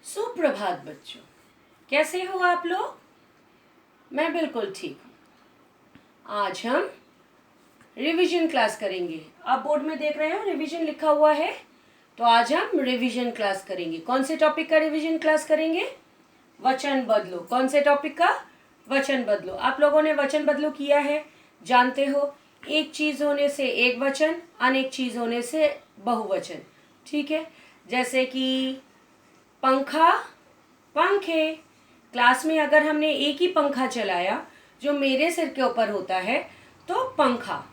सुप्रभात बच्चों, कैसे हो आप लोग। मैं बिल्कुल ठीक हूँ। आज हम रिवीजन क्लास करेंगे। आप बोर्ड में देख रहे हो रिवीजन लिखा हुआ है, तो आज हम रिवीजन क्लास करेंगे। कौन से टॉपिक का रिवीजन क्लास करेंगे? वचन बदलो। कौन से टॉपिक का? वचन बदलो। आप लोगों ने वचन बदलो किया है, जानते हो। एक चीज होने से एक वचन, अनेक चीज होने से बहुवचन। ठीक है, जैसे कि पंखा, पंखे। क्लास में अगर हमने एक ही पंखा चलाया जो मेरे सिर के ऊपर होता है तो पंखा।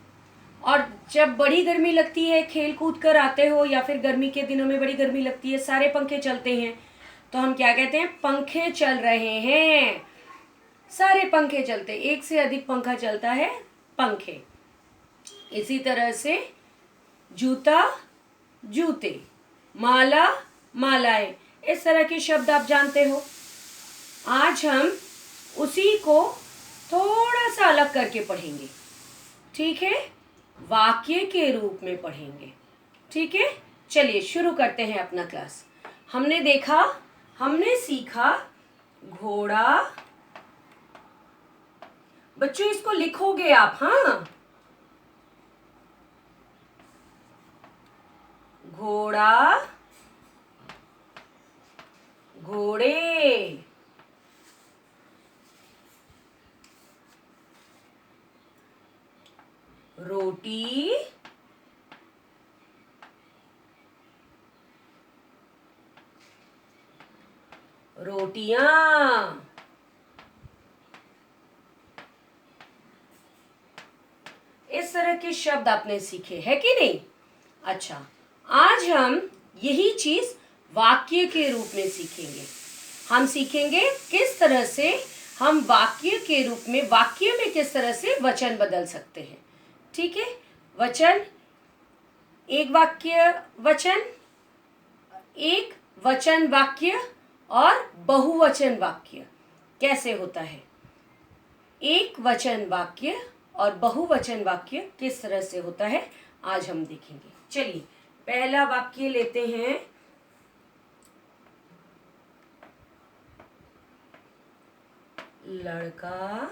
और जब बड़ी गर्मी लगती है, खेल कूद कर आते हो, या फिर गर्मी के दिनों में बड़ी गर्मी लगती है, सारे पंखे चलते हैं, तो हम क्या कहते हैं? पंखे चल रहे हैं। सारे पंखे चलते, एक से अधिक पंखा चलता है, पंखे। इसी तरह से जूता, जूते, माला, मालाएं। इस तरह के शब्द आप जानते हो। आज हम उसी को थोड़ा सा अलग करके पढ़ेंगे। ठीक है, वाक्य के रूप में पढ़ेंगे। ठीक है, चलिए शुरू करते हैं अपना क्लास। हमने सीखा घोड़ा। बच्चों इसको लिखोगे आप, हाँ। घोड़ा, घोड़े, रोटी, रोटियां। इस तरह के शब्द आपने सीखे है कि नहीं? अच्छा, आज हम यही चीज वाक्य के रूप में सीखेंगे। हम सीखेंगे किस तरह से हम वाक्य के रूप में, वाक्य में किस तरह से वचन बदल सकते हैं। ठीक है, वचन, एक वाक्य वचन, एक वचन वाक्य और बहुवचन वाक्य कैसे होता है। एक वचन वाक्य और बहुवचन वाक्य किस तरह से होता है, आज हम देखेंगे। चलिए पहला वाक्य लेते हैं। लड़का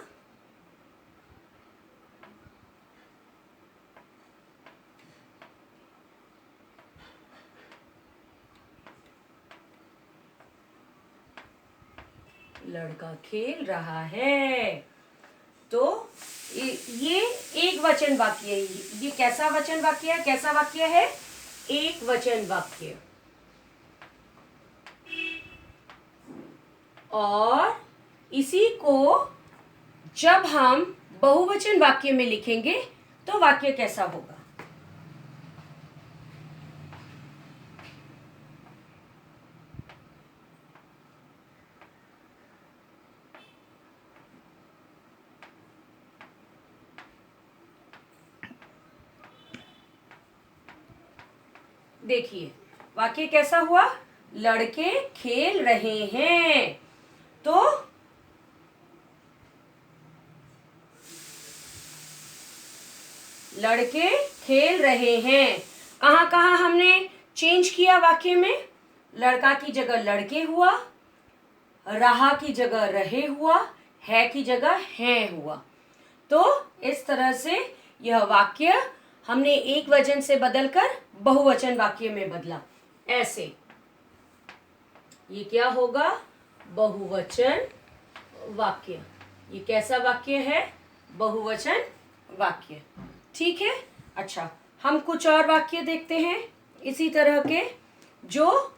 लड़का खेल रहा है। तो ये एक वचन वाक्य है। ये कैसा वचन वाक्य है? कैसा वाक्य है? एक वचन वाक्य। और इसी को जब हम बहुवचन वाक्य में लिखेंगे तो वाक्य कैसा होगा? देखिए वाक्य कैसा हुआ? लड़के खेल रहे हैं। तो लड़के खेल रहे हैं। कहाँ कहाँ हमने चेंज किया वाक्य में? लड़का की जगह लड़के हुआ, रहा की जगह रहे हुआ, है की जगह हैं हुआ। तो इस तरह से यह वाक्य हमने एक वचन से बदलकर बहुवचन वाक्य में बदला। ऐसे ये क्या होगा? बहुवचन वाक्य। ये कैसा वाक्य है? बहुवचन वाक्य। ठीक है, अच्छा हम कुछ और वाक्य देखते हैं इसी तरह के, जो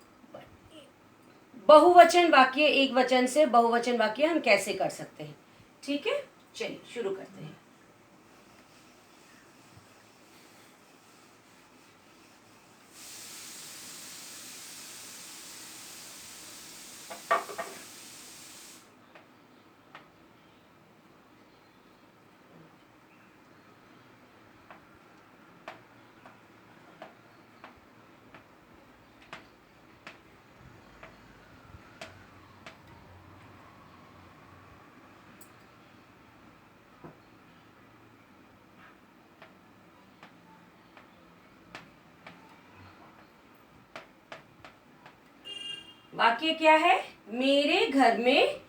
बहुवचन वाक्य, एक वचन से बहुवचन वाक्य हम कैसे कर सकते हैं। ठीक है, चलिए शुरू करते हैं। वाक्य क्या है? मेरे घर में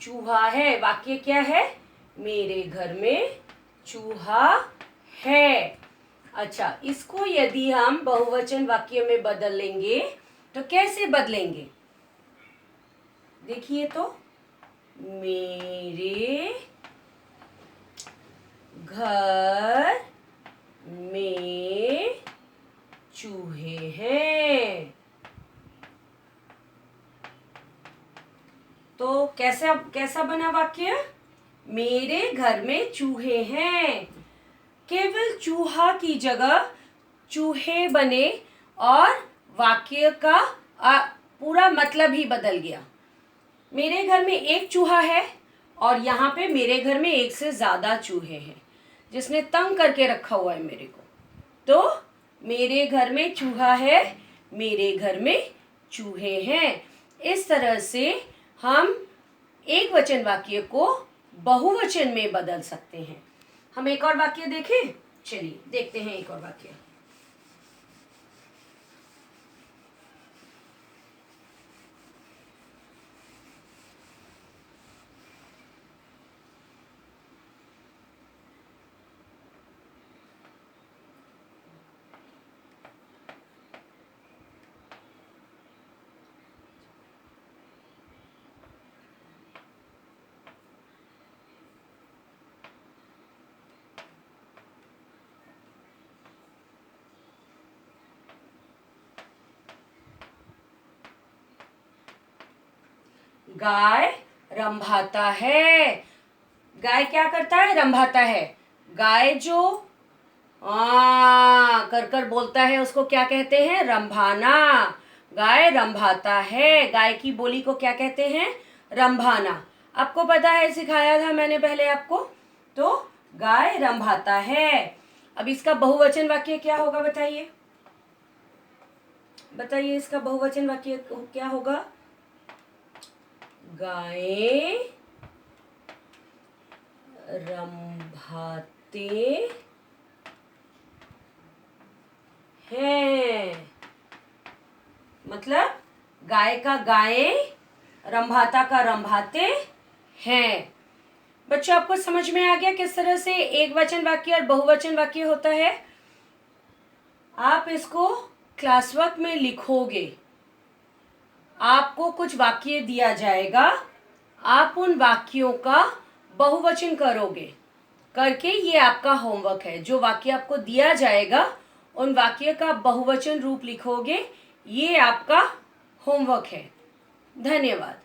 चूहा है। वाक्य क्या है? मेरे घर में चूहा है। अच्छा, इसको यदि हम बहुवचन वाक्य में बदल लेंगे तो कैसे बदलेंगे? देखिए तो, मेरे घर में चूहे हैं। तो कैसा बना वाक्य? मेरे घर में चूहे हैं। केवल चूहा की जगह चूहे बने और वाक्य का पूरा मतलब ही बदल गया। मेरे घर में एक चूहा है और यहाँ पे मेरे घर में एक से ज्यादा चूहे हैं जिसने तंग करके रखा हुआ है मेरे को। तो मेरे घर में चूहा है, मेरे घर में चूहे हैं। इस तरह से हम एक वचन वाक्य को बहुवचन में बदल सकते हैं। हम एक और वाक्य देखें? चलिए देखते हैं एक और वाक्य। गाय रंभाता है। गाय क्या करता है? रंभाता है। गाय जो कर कर बोलता है उसको क्या कहते हैं? रंभाना। गाय रंभाता है। गाय की बोली को क्या कहते हैं? रंभाना। आपको पता है, सिखाया था मैंने पहले आपको। तो गाय रंभाता है। अब इसका बहुवचन वाक्य क्या होगा बताइए? बताइए इसका बहुवचन वाक्य क्या होगा? गायें रंभाते हैं। मतलब गाय का गायें, रंभाता का रंभाते हैं। बच्चों, आपको समझ में आ गया किस तरह से एक वचन वाक्य और बहुवचन वाक्य होता है? आप इसको क्लास वर्क में लिखोगे। आपको कुछ वाक्य दिया जाएगा, आप उन वाक्यों का बहुवचन करोगे। करके ये आपका होमवर्क है। जो वाक्य आपको दिया जाएगा उन वाक्य का बहुवचन रूप लिखोगे। ये आपका होमवर्क है। धन्यवाद।